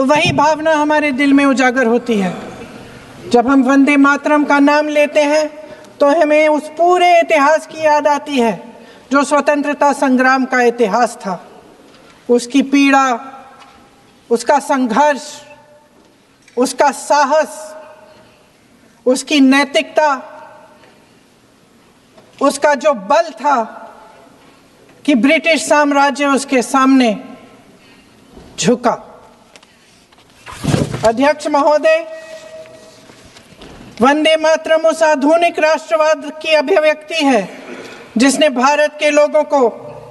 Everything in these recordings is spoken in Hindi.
तो वही भावना हमारे दिल में उजागर होती है। जब हम वंदे मातरम का नाम लेते हैं तो हमें उस पूरे इतिहास की याद आती है जो स्वतंत्रता संग्राम का इतिहास था, उसकी पीड़ा, उसका संघर्ष, उसका साहस, उसकी नैतिकता, उसका जो बल था कि ब्रिटिश साम्राज्य उसके सामने झुका। अध्यक्ष महोदय, वंदे मातरम उस आधुनिक राष्ट्रवाद की अभिव्यक्ति है जिसने भारत के लोगों को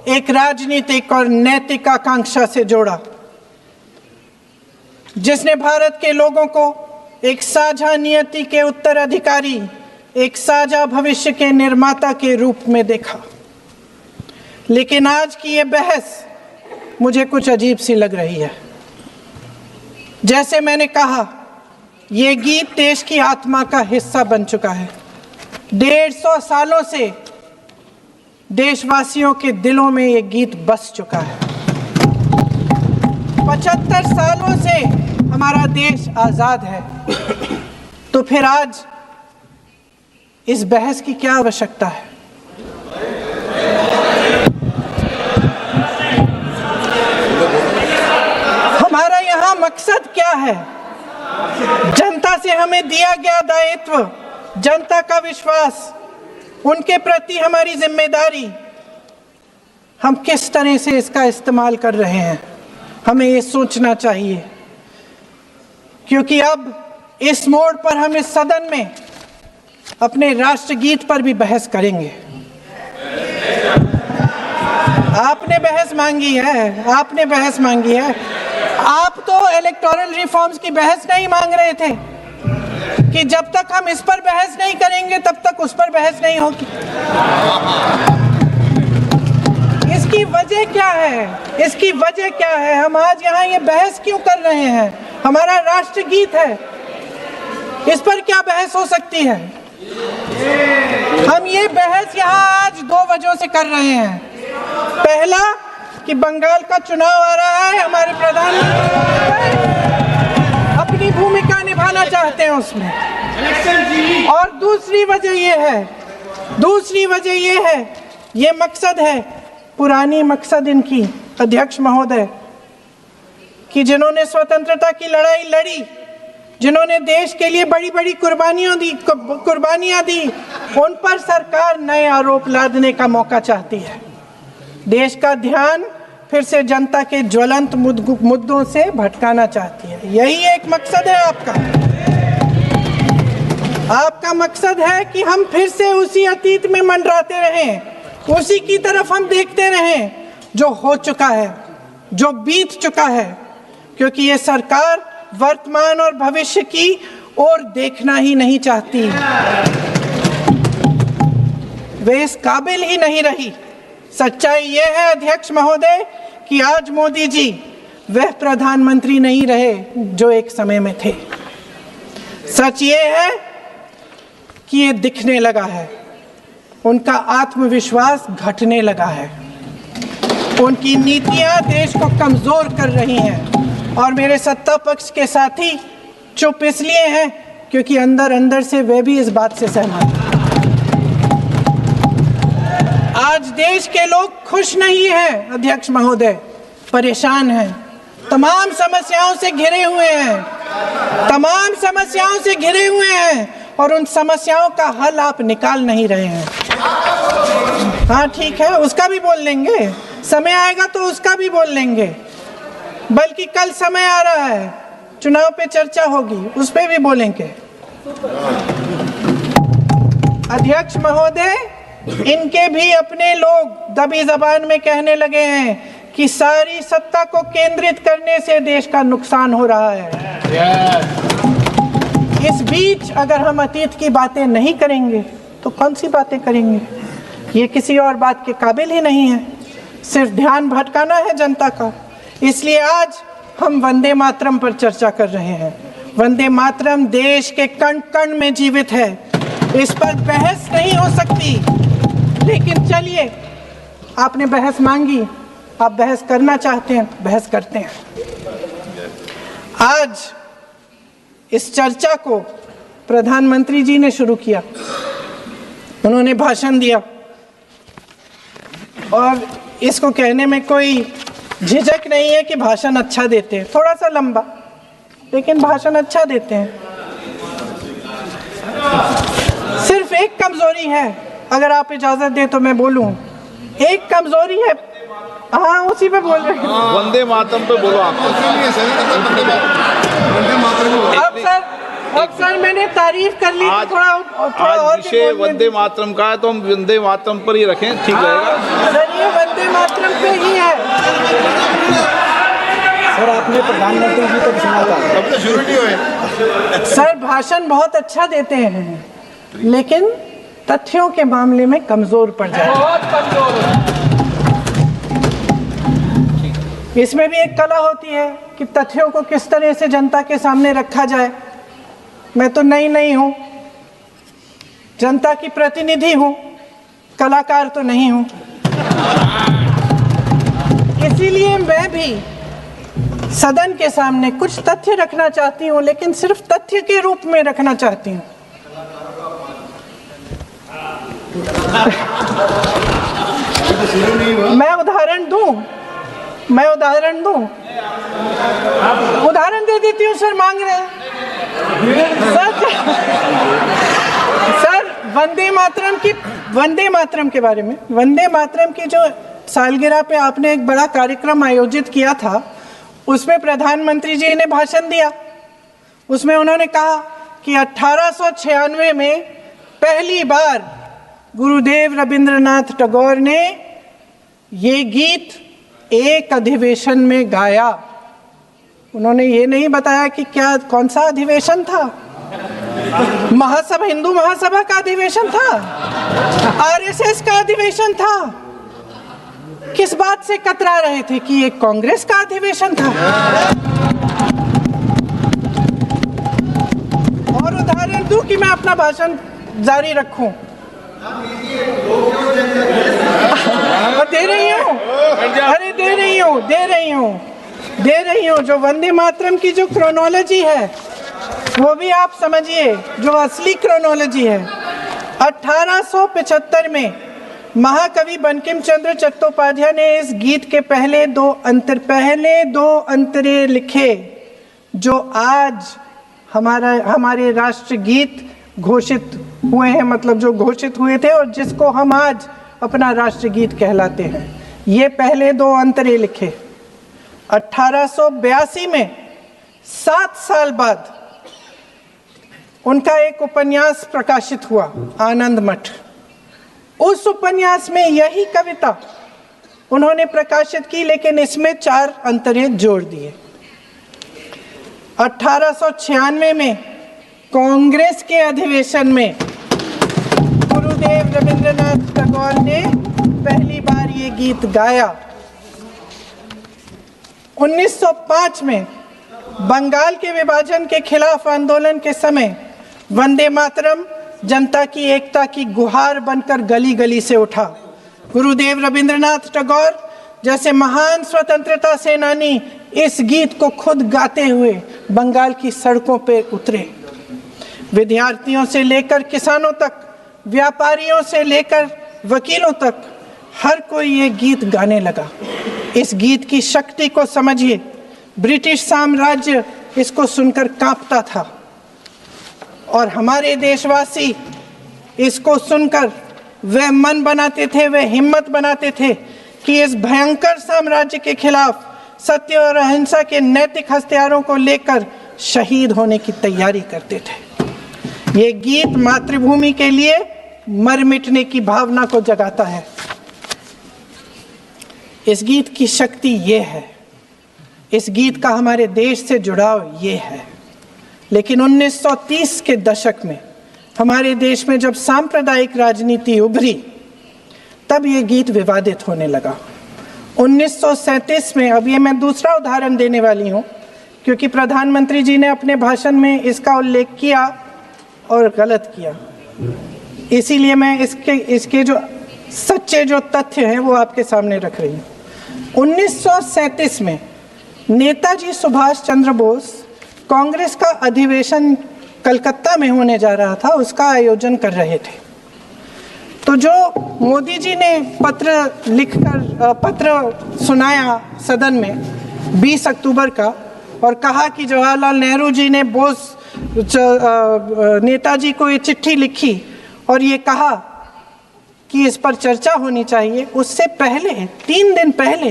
एक राजनीतिक और नैतिक आकांक्षा से जोड़ा, जिसने भारत के लोगों को एक साझा नियति के उत्तराधिकारी, एक साझा भविष्य के निर्माता के रूप में देखा। लेकिन आज की ये बहस मुझे कुछ अजीब सी लग रही है। जैसे मैंने कहा, ये गीत देश की आत्मा का हिस्सा बन चुका है। 150 सालों से देशवासियों के दिलों में ये गीत बस चुका है। 75 सालों से हमारा देश आजाद है, तो फिर आज इस बहस की क्या आवश्यकता है? हमारा यहाँ मकसद क्या है? जनता से हमें दिया गया दायित्व, जनता का विश्वास, उनके प्रति हमारी जिम्मेदारी, हम किस तरह से इसका इस्तेमाल कर रहे हैं, हमें ये सोचना चाहिए। क्योंकि अब इस मोड़ पर हम इस सदन में अपने राष्ट्रगीत पर भी बहस करेंगे। आपने बहस मांगी है, आपने बहस मांगी है। आप तो इलेक्टोरल रिफॉर्म्स की बहस नहीं मांग रहे थे कि जब तक हम इस पर बहस नहीं करेंगे तब तक उस पर बहस नहीं होगी। इसकी वजह क्या है? इसकी वजह क्या है? हम आज यहाँ ये बहस क्यों कर रहे हैं? हमारा राष्ट्रगीत है, इस पर क्या बहस हो सकती है? हम ये बहस यहाँ आज 2 वजहों से कर रहे हैं। पहला कि बंगाल का चुनाव आ रहा है, हमारे प्रधानमंत्री अपनी भूमिका निभाना चाहते हैं उसमें। और दूसरी वजह ये है, ये मकसद है, पुरानी मकसद इनकी, अध्यक्ष महोदय, कि जिन्होंने स्वतंत्रता की लड़ाई लड़ी, जिन्होंने देश के लिए बड़ी बड़ी कुर्बानियां दी, उन पर सरकार नए आरोप लादने का मौका चाहती है। देश का ध्यान फिर से जनता के ज्वलंत मुद्दों से भटकाना चाहती है। यही एक मकसद है आपका। आपका मकसद है कि हम फिर से उसी अतीत में मंडराते रहें, उसी की तरफ हम देखते रहें जो हो चुका है, जो बीत चुका है, क्योंकि ये सरकार वर्तमान और भविष्य की ओर देखना ही नहीं चाहती। वे इस काबिल ही नहीं रही। सच्चाई ये है अध्यक्ष महोदय कि आज मोदी जी वह प्रधानमंत्री नहीं रहे जो एक समय में थे। सच ये है कि ये दिखने लगा है, उनका आत्मविश्वास घटने लगा है, उनकी नीतियां देश को कमजोर कर रही हैं। और मेरे सत्ता पक्ष के साथी चुप इसलिए हैं क्योंकि अंदर अंदर से वे भी इस बात से सहमत हैं। आज देश के लोग खुश नहीं हैं अध्यक्ष महोदय, परेशान हैं, तमाम समस्याओं से घिरे हुए हैं, और उन समस्याओं का हल आप निकाल नहीं रहे हैं। हाँ ठीक है, उसका भी बोल लेंगे, समय आएगा तो उसका भी बोल लेंगे, बल्कि कल समय आ रहा है, चुनाव पे चर्चा होगी, उस पे भी बोलेंगे। अध्यक्ष महोदय, इनके भी अपने लोग दबी जबान में कहने लगे हैं कि सारी सत्ता को केंद्रित करने से देश का नुकसान हो रहा है। इस बीच अगर हम अतीत की बातें नहीं करेंगे तो कौन सी बातें करेंगे? ये किसी और बात के काबिल ही नहीं है, सिर्फ ध्यान भटकाना है जनता का। इसलिए आज हम वंदे मातरम पर चर्चा कर रहे हैं। वंदे मातरम देश के कण कण में जीवित है, इस पर बहस नहीं हो सकती। लेकिन चलिए, आपने बहस मांगी, आप बहस करना चाहते हैं, बहस करते हैं। आज इस चर्चा को प्रधानमंत्री जी ने शुरू किया, उन्होंने भाषण दिया और इसको कहने में कोई झिझक नहीं है कि भाषण अच्छा देते हैं, थोड़ा सा लंबा लेकिन भाषण अच्छा देते हैं। सिर्फ एक कमजोरी है, अगर आप इजाजत दें तो मैं बोलूं, एक कमजोरी है। हाँ, उसी पे बोल रहे हैं, वंदे मातरम पे बोलो आप। अब सर मैंने तारीफ कर ली, थोड़ा और विषय वंदे मातरम का है तो हम वंदे मातरम पर ही रखें, ठीक रहेगा। सर ये वंदे मातरम पे ही है। सर आपने प्रधानमंत्री जी को सुना था, अब तो शुरू नहीं हुए। सर भाषण बहुत अच्छा देते हैं लेकिन तथ्यों के मामले में कमजोर पड़ जाते हैं, बहुत कमजोर। इसमें भी एक कला होती है कि तथ्यों को किस तरह से जनता के सामने रखा जाए। मैं तो नहीं हूं, जनता की प्रतिनिधि हूं, कलाकार तो नहीं हूं। इसीलिए मैं भी सदन के सामने कुछ तथ्य रखना चाहती हूं, लेकिन सिर्फ तथ्य के रूप में रखना चाहती हूं। मैं उदाहरण दे देती हूँ। सर मांग रहे हैं सर वंदे मातरम के बारे में, वंदे मातरम की जो सालगिरह पे आपने एक बड़ा कार्यक्रम आयोजित किया था, उसमें प्रधानमंत्री जी ने भाषण दिया। उसमें उन्होंने कहा कि 1896 में पहली बार गुरुदेव रविंद्रनाथ टैगोर ने ये गीत एक अधिवेशन में गाया। उन्होंने ये नहीं बताया कि कौन सा अधिवेशन था, महासभा, हिंदू महासभा का अधिवेशन था, आरएसएस का अधिवेशन था। किस बात से कतरा रहे थे कि ये कांग्रेस का अधिवेशन था। और उदाहरण दूं कि मैं अपना भाषण जारी रखूं, दे रही हूँ। जो वंदे मातरम की जो क्रोनोलॉजी है वो भी आप समझिए, जो असली क्रोनोलॉजी है। 1875 में महाकवि बंकिम चंद्र चट्टोपाध्याय ने इस गीत के पहले दो अंतरे लिखे, जो आज हमारे राष्ट्रगीत घोषित हुए हैं, मतलब जो घोषित हुए थे और जिसको हम आज अपना राष्ट्रगीत कहलाते हैं। ये पहले दो अंतरे लिखे 1882 में। 7 साल बाद उनका एक उपन्यास प्रकाशित हुआ, आनंद मठ। उस उपन्यास में यही कविता उन्होंने प्रकाशित की, लेकिन इसमें 4 अंतरे जोड़ दिए। 1896 में कांग्रेस के अधिवेशन में गुरुदेव रविंद्रनाथ टैगोर ने पहली बार ये गीत गाया। 1905 में बंगाल के विभाजन के खिलाफ आंदोलन के समय वंदे मातरम जनता की एकता की गुहार बनकर गली गली से उठा। गुरुदेव रविंद्रनाथ टैगोर जैसे महान स्वतंत्रता सेनानी इस गीत को खुद गाते हुए बंगाल की सड़कों पर उतरे। विद्यार्थियों से लेकर किसानों तक, व्यापारियों से लेकर वकीलों तक, हर कोई ये गीत गाने लगा। इस गीत की शक्ति को समझिए। ब्रिटिश साम्राज्य इसको सुनकर कांपता था और हमारे देशवासी इसको सुनकर वह मन बनाते थे, वह हिम्मत बनाते थे कि इस भयंकर साम्राज्य के खिलाफ सत्य और अहिंसा के नैतिक हथियारों को लेकर शहीद होने की तैयारी करते थे। ये गीत मातृभूमि के लिए मर मिटने की भावना को जगाता है। इस गीत की शक्ति ये है, इस गीत का हमारे देश से जुड़ाव ये है। लेकिन 1930 के दशक में हमारे देश में जब सांप्रदायिक राजनीति उभरी, तब ये गीत विवादित होने लगा। 1937 में, अब ये मैं दूसरा उदाहरण देने वाली हूँ क्योंकि प्रधानमंत्री जी ने अपने भाषण में इसका उल्लेख किया और गलत किया, इसीलिए मैं इसके जो सच्चे जो तथ्य हैं वो आपके सामने रख रही हूँ। 1937 में नेताजी सुभाष चंद्र बोस कांग्रेस का अधिवेशन कलकत्ता में होने जा रहा था, उसका आयोजन कर रहे थे। तो जो मोदी जी ने पत्र सुनाया सदन में 20 अक्टूबर का, और कहा कि जवाहरलाल नेहरू जी ने बोस नेताजी को ये चिट्ठी लिखी और ये कहा कि इस पर चर्चा होनी चाहिए, उससे पहले 3 दिन पहले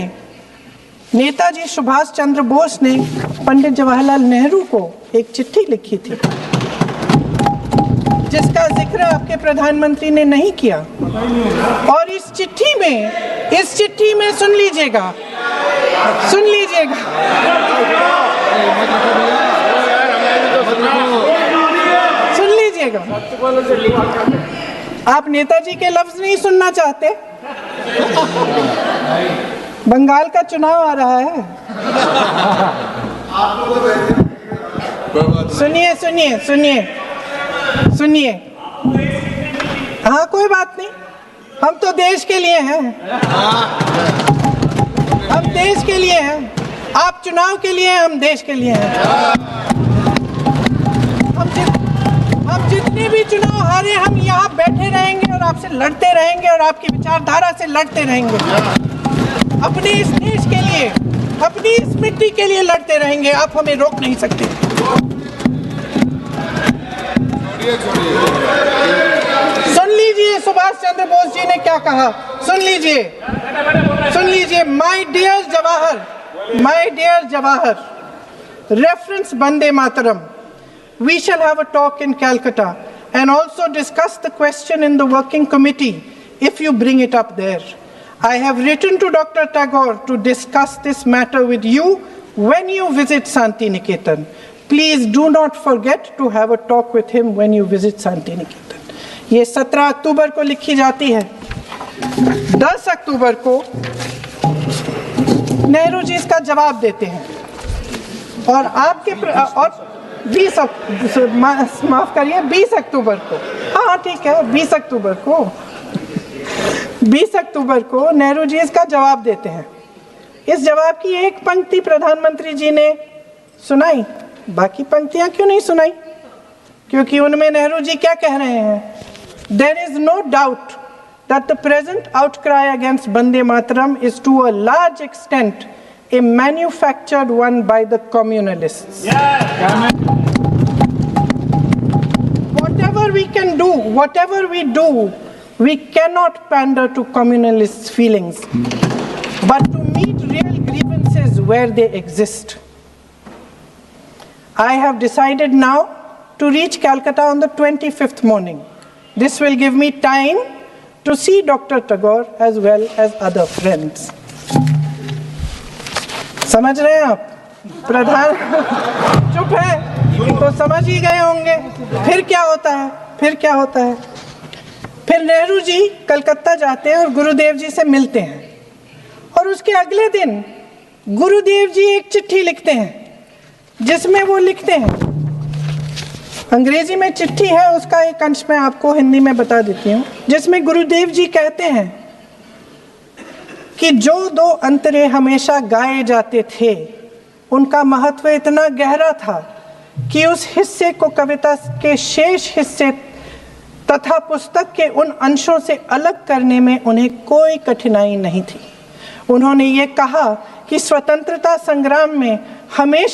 नेताजी सुभाष चंद्र बोस ने पंडित जवाहरलाल नेहरू को एक चिट्ठी लिखी थी, जिसका जिक्र आपके प्रधानमंत्री ने नहीं किया। और इस चिट्ठी में सुन लीजिएगा, आप नेताजी के लफ्ज नहीं सुनना चाहते? बंगाल का चुनाव आ रहा है। सुनिए। हाँ, कोई बात नहीं, हम तो देश के लिए हैं। हम देश के लिए हैं। आप चुनाव के लिए हैं, हम देश के लिए हैं। हम जितने भी चुनाव हारे, हम यहाँ बैठे रहेंगे और आपसे लड़ते रहेंगे और आपकी विचारधारा से लड़ते रहेंगे। अपने इस देश के लिए, अपनी इस मिट्टी के लिए लड़ते रहेंगे। आप हमें रोक नहीं सकते। सुन लीजिए सुभाष चंद्र बोस जी ने क्या कहा। सुन लीजिए। My dear Jawahar, reference Vande Mataram, we shall have a talk in Calcutta and also discuss the question in the working committee if you bring it up there. I have written to Dr. Tagore to discuss this matter with you when you visit Santi Niketan. Please do not forget to have a talk with him when you visit Santi Niketan. ये 17 अक्टूबर को लिखी जाती है। 10 अक्टूबर को नेहरू जी इसका जवाब देते हैं और आपके और 20 अक्टूबर को, हाँ ठीक है, 20 अक्टूबर को नेहरू जी इसका जवाब देते हैं। इस जवाब की एक पंक्ति प्रधानमंत्री जी ने सुनाई, बाकी पंक्तियां क्यों नहीं सुनाई? क्योंकि उनमें नेहरू जी क्या कह रहे हैं? There is no doubt that the present outcry against Vande Mataram is to a large extent a manufactured one by the communalists. Whatever we do, we cannot pander to communalists' feelings, but to meet real grievances where they exist. I have decided now to reach Calcutta on the 25th morning. This will give me time to see Dr. Tagore as well as other friends. समझ रहे हैं आप? प्रधान चुप है तो समझ ही गए होंगे। फिर क्या होता है? फिर नेहरू जी कलकत्ता जाते हैं और गुरुदेव जी से मिलते हैं, और उसके अगले दिन गुरुदेव जी एक चिट्ठी लिखते हैं, जिसमें वो लिखते हैं, अंग्रेजी में चिट्ठी है, उसका एक अंश मैं आपको हिंदी में बता देती हूँ, जिसमें गुरुदेव जी कहते हैं कि जो 2 अंतरे हमेशा गाए जाते थे, उनका महत्व इतना गहरा था कि उस हिस्से को कविता के शेष हिस्से तथा पुस्तक के उन अंशों से अलग करने में उन्हें कोई कठिनाई नहीं थी। उन्होंने ये कहा कि स्वतंत्रता संग्राम में हमेशा